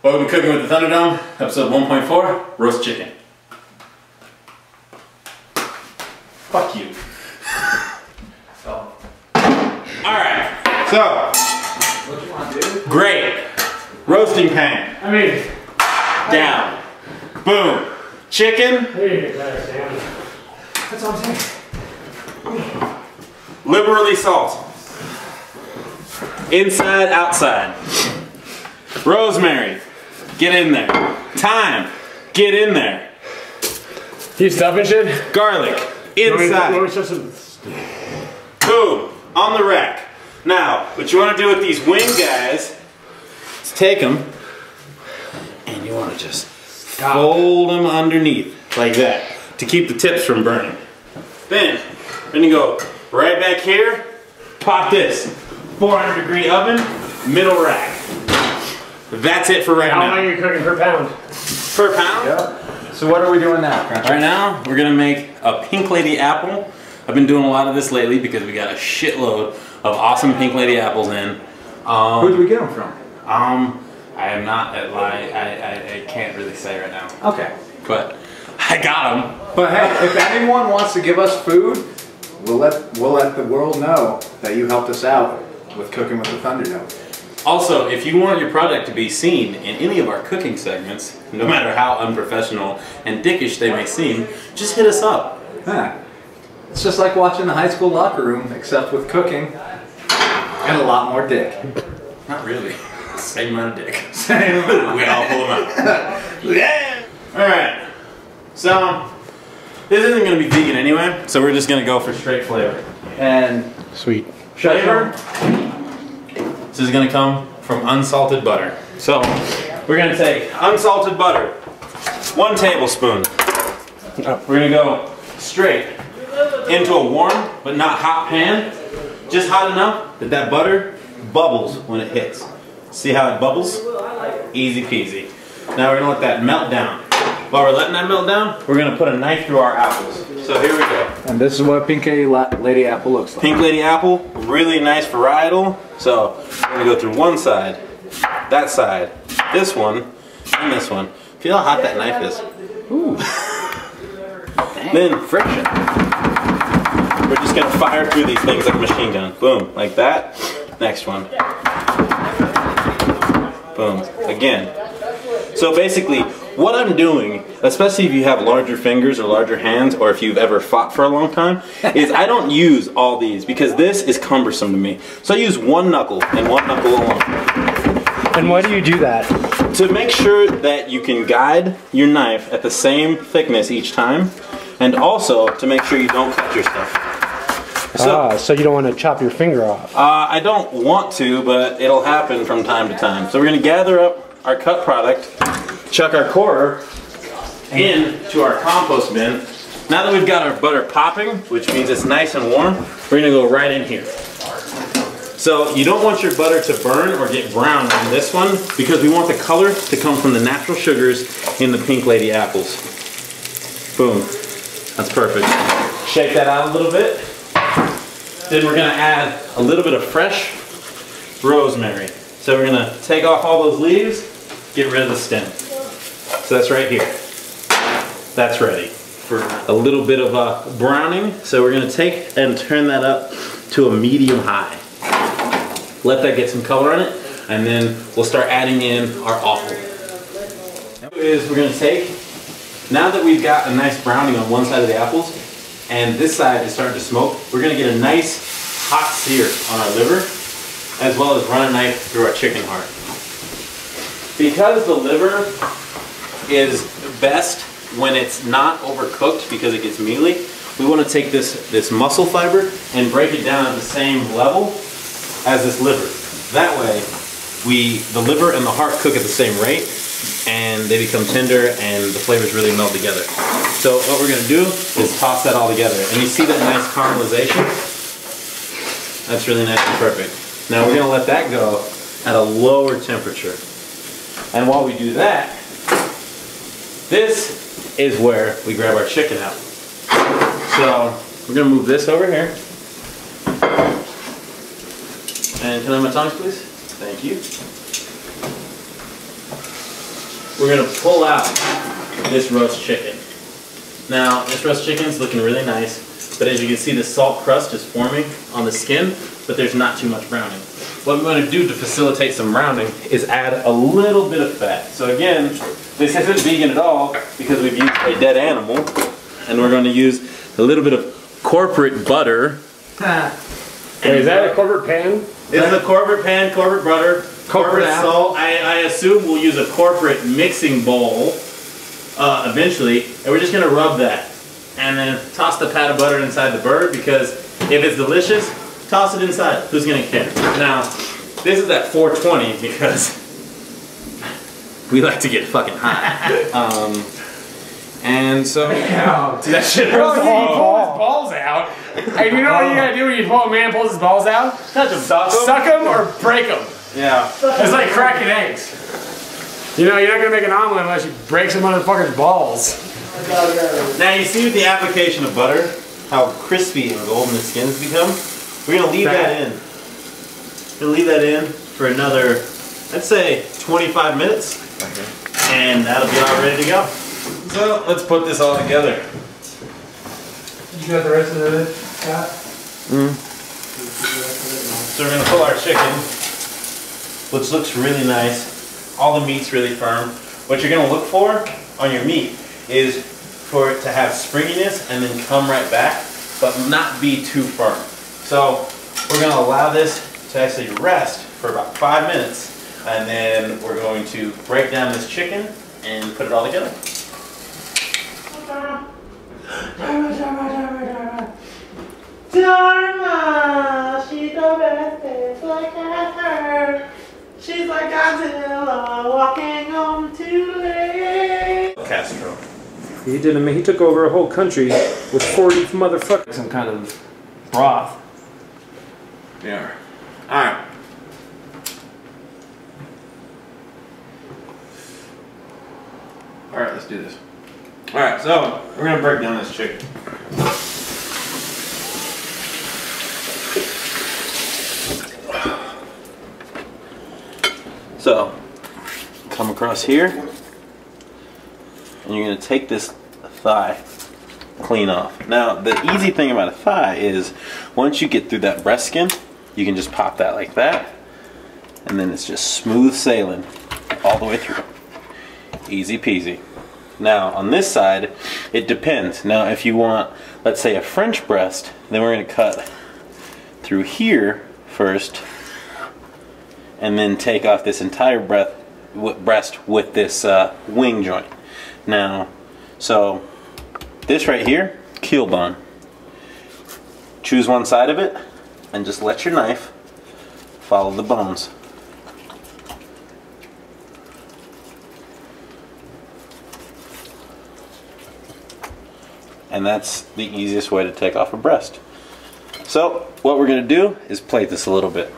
Welcome to Cooking with the Thunderdome, episode 1.4, roast chicken. Fuck you. Alright, so, What you want, dude? great. Roasting pan. Down. Boom. Chicken. That's what I'm saying. Liberally salt. Inside, outside. Rosemary. Get in there. Thyme. Get in there. You stuffing shit? Garlic. Inside. Boom. On the rack. Now, what you want to do with these wing guys is take them and you want to just fold them underneath like that to keep the tips from burning. Then you go right back here, pop this 400-degree oven, middle rack. That's it for right now. How long are you cooking per pound? Per pound? Yep. So what are we doing now, Cruncher? Right now, we're gonna make a Pink Lady apple. I've been doing a lot of this lately because we got a shitload of awesome Pink Lady apples in. Who did we get them from? I am not at I can't really say right now. Okay. But I got them. But hey, if anyone wants to give us food, we'll let the world know that you helped us out with Cooking with the Thunderdome. Also, if you want your product to be seen in any of our cooking segments, no matter how unprofessional and dickish they may seem, just hit us up. Huh. It's just like watching the high school locker room, except with cooking and a lot more dick. Not really. Same amount of dick. Same amount. We all pull them out. Yeah! Alright. So, this isn't going to be vegan anyway, so we're just going to go for straight flavor. And Sweet. Flavor, this is going to come from unsalted butter. So, we're going to take unsalted butter, 1 tablespoon. We're going to go straight into a warm but not hot pan, just hot enough that that butter bubbles when it hits. See how it bubbles? Easy peasy. Now we're going to let that melt down. While we're letting that melt down, we're going to put a knife through our apples. So here we go. And this is what Pink Lady apple looks like. Pink Lady apple, really nice varietal. So we're going to go through one side, that side, this one, and this one. Feel how hot that knife is. Ooh. Then friction. We're just going to fire through these things like a machine gun. Boom, like that. Next one. Boom, again. So basically, what I'm doing, especially if you have larger fingers or larger hands, or if you've ever fought for a long time, is I don't use all these because this is cumbersome to me. So I use 1 knuckle and 1 knuckle alone. And why do you do that? To make sure that you can guide your knife at the same thickness each time, and also to make sure you don't cut your stuff. So you don't want to chop your finger off. I don't want to, but it'll happen from time to time. So we're going to gather up our cut product, chuck our core into our compost bin. Now that we've got our butter popping, which means it's nice and warm, we're going to go right in here. So you don't want your butter to burn or get brown on this one because we want the color to come from the natural sugars in the Pink Lady apples. Boom. That's perfect. Shake that out a little bit. Then we're going to add a little bit of fresh rosemary. So we're going to take off all those leaves, get rid of the stem. So that's right here. That's ready for a little bit of browning. So we're going to take and turn that up to a medium high. Let that get some color on it, and then we'll start adding in our offal. We're going to take, now that we've got a nice browning on one side of the apples, and this side is starting to smoke, we're going to get a nice hot sear on our liver, as well as run a knife through our chicken heart. Because the liver is best when it's not overcooked because it gets mealy, we want to take this muscle fiber and break it down at the same level as this liver. That way, the liver and the heart cook at the same rate, and they become tender and the flavors really meld together. So what we're going to do is toss that all together. And you see that nice caramelization? That's really nice and perfect. Now we're going to let that go at a lower temperature. And while we do that, this is where we grab our chicken out. So we're going to move this over here. And can I have my tongs, please? Thank you. we're gonna pull out this roast chicken. Now, this roast chicken's looking really nice, but as you can see, the salt crust is forming on the skin, but there's not too much browning. What we want to do to facilitate some browning is add a little bit of fat. So again, this isn't vegan at all because we've used a dead animal, and we're going to use a little bit of corporate butter. Is that a corporate pan? This is a corporate pan, corporate butter, corporate salt. I assume we'll use a corporate mixing bowl eventually, and we're just going to rub that. And then toss the pat of butter inside the bird, because if it's delicious, toss it inside. Who's going to care? Now, this is at 420 because we like to get fucking hot. And so, see that shit hurts. He pulled his balls out. And you know what you gotta do when you pull a man pulls his balls out? Touch them. Suck them or break them. Yeah. It's like cracking eggs. You know, you're not gonna make an omelet unless you break some motherfucker's balls. Now you see with the application of butter, how crispy and golden the skins become? We're gonna leave that in. We're gonna leave that in for another, let's say, 25 minutes. And that'll be all ready to go. So let's put this all together. You got the rest of it, Scott? So we're gonna pull our chicken, which looks really nice. All the meat's really firm. What you're gonna look for on your meat is for it to have springiness and then come right back, but not be too firm. So we're gonna allow this to actually rest for about 5 minutes, and then we're going to break down this chicken and put it all together. Dharma, she's the best, like I heard. She's like Godzilla walking home too late. Castro. He took over a whole country with 40 motherfuckers. Some kind of broth. Yeah. Alright. Alright, let's do this. Alright, so we're gonna break down this chicken. So, come across here, and you're gonna take this thigh clean off. Now, the easy thing about a thigh is once you get through that breast skin, you can just pop that like that, and then it's just smooth sailing all the way through. Easy peasy. Now, on this side, it depends. Now, if you want, let's say, a French breast, then we're gonna cut through here first, and then take off this entire breast with this wing joint. Now, so this right here, keel bone. Choose one side of it and just let your knife follow the bones. And that's the easiest way to take off a breast. So what we're gonna do is plate this a little bit.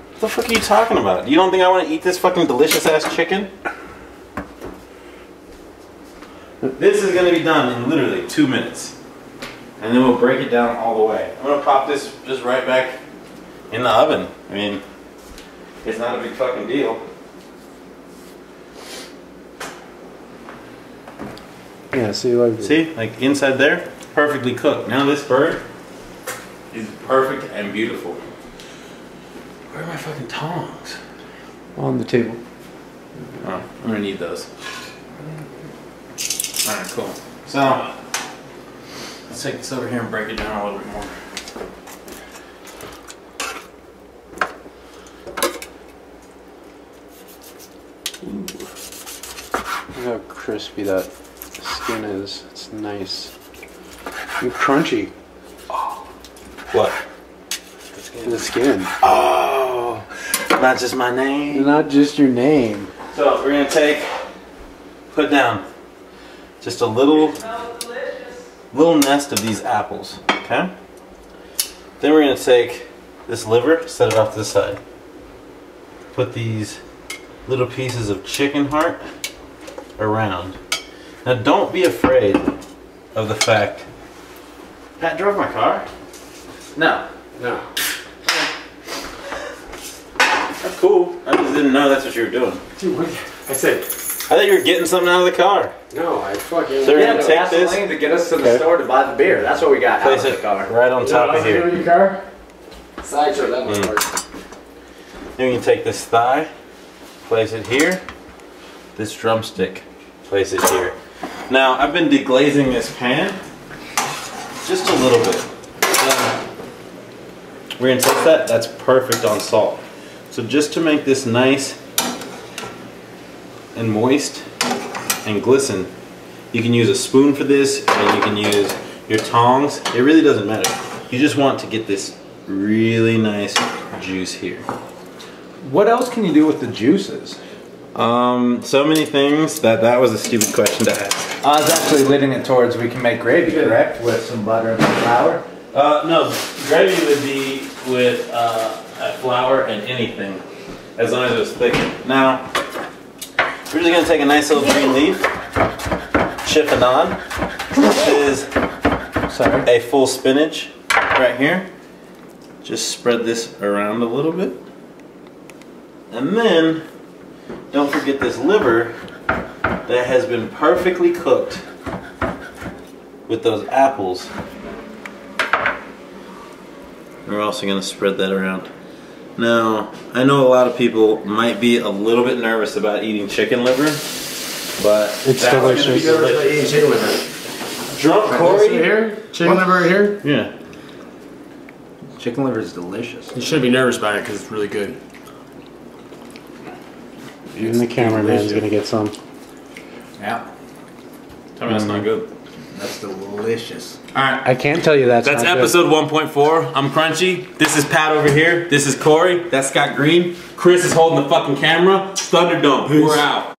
What the fuck are you talking about? You don't think I want to eat this fucking delicious ass chicken? This is going to be done in literally 2 minutes. And then we'll break it down all the way. I'm going to pop this just right back in the oven. I mean, it's not a big fucking deal. Yeah, see, like inside there, perfectly cooked. Now this bird is perfect and beautiful. Where are my fucking tongs? On the table. Oh, I'm gonna need those. Alright, cool. So, let's take this over here and break it down a little bit more. Look how crispy that skin is. It's nice. And crunchy. What? The skin. Oh, not just my name. Not just your name. So we're gonna put down just a little nest of these apples, okay? Then we're gonna take this liver, set it off to the side. Put these little pieces of chicken heart around. Now don't be afraid of the fact. Pat drove my car? No. No. That's cool. I just didn't know that's what you were doing. Dude, what? I said, I thought you were getting something out of the car. no, I fucking. So we're Yeah, gonna the take this, gasoline to get us to the store to buy the beer. That's what we got out place of the it car. right on top of here. your car? Sideshow, that one works. Then we can take this thigh, place it here. This drumstick, place it here. Now, I've been deglazing this pan just a little bit. We're gonna take that, that's perfect on salt. So just to make this nice and moist and glisten, you can use a spoon for this, and you can use your tongs. It really doesn't matter. You just want to get this really nice juice here. What else can you do with the juices? So many things that was a stupid question to ask. I was actually leading it towards we can make gravy, correct? With some butter and some flour. No, gravy would be with flour and anything, as long as it was thick. Now, we're just gonna take a nice little green leaf, chiffonade. This is a full spinach right here. Just spread this around a little bit. And then, don't forget this liver that has been perfectly cooked with those apples. We're also going to spread that around. Now, I know a lot of people might be a little bit nervous about eating chicken liver, but It's that's gonna be delicious. delicious. Drunk Corey? Here? Chicken liver right here? Yeah. Chicken liver is delicious. You shouldn't be nervous about it because it's really good. Even the cameraman's gonna get some. Yeah, Tell me that's not good. that's delicious. Alright. I can't tell you that's That's not episode 1.4. I'm Crunchy. This is Pat over here. This is Corey. That's Scott Green. Chris is holding the fucking camera. Thunderdome. We're out.